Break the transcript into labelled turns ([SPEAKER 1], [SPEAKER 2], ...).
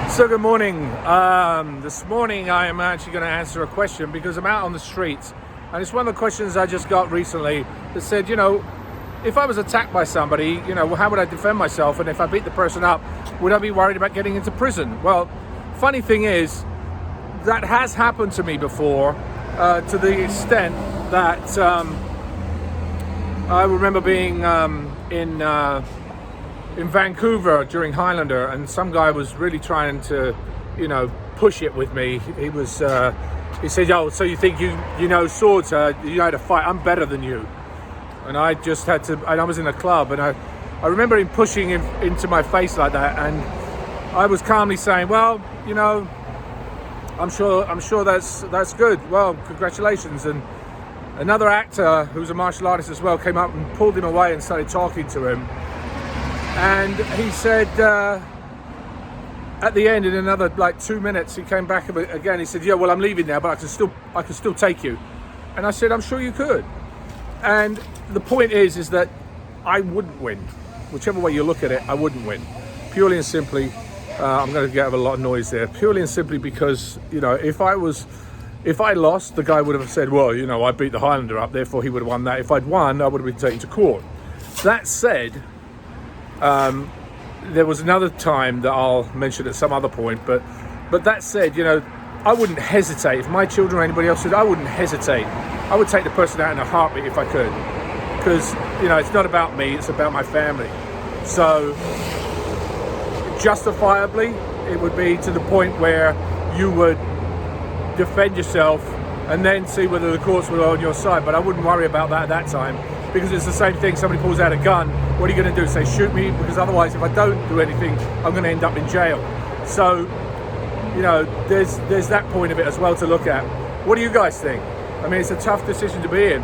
[SPEAKER 1] So good morning. This morning I am actually going to answer a question because I'm out on the streets, and it's one of the questions I just got recently that said, if I was attacked by somebody, how would I defend myself? And if I beat the person up, would I be worried about getting into prison? Well, funny thing is, that has happened to me before, to the extent that I remember being in Vancouver during Highlander, and some guy was really trying to, push it with me. He was, he said, "Oh, so you think you know swords? You know how to fight? I'm better than you." And I just had to. And I was in a club, and I remember him pushing him into my face like that, and I was calmly saying, "Well, I'm sure that's good. Well, congratulations." And another actor who's a martial artist as well came up and pulled him away and started talking to him. And he said, at the end, in another 2 minutes, he came back again. He said, "Yeah, well, I'm leaving now, but I can still take you." And I said, "I'm sure you could." And the point is that I wouldn't win. Whichever way you look at it, I wouldn't win. Purely and simply, I'm going to get a lot of noise there. Purely and simply because, if I lost, the guy would have said, "Well, I beat the Highlander up, therefore he would have won that." If I'd won, I would have been taken to court. That said, there was another time that I'll mention at some other point, but that said, I wouldn't hesitate. If my children or anybody else did, I wouldn't hesitate. I would take the person out in a heartbeat if I could, because it's not about me, it's about my family. So justifiably, it would be to the point where you would defend yourself and then see whether the courts were on your side. But I wouldn't worry about that at that time, because it's the same thing. Somebody pulls out a gun, what are you going to do? Say, shoot me? Because otherwise, if I don't do anything, I'm going to end up in jail. So, there's that point of it as well to look at. What do you guys think? I mean, it's a tough decision to be in.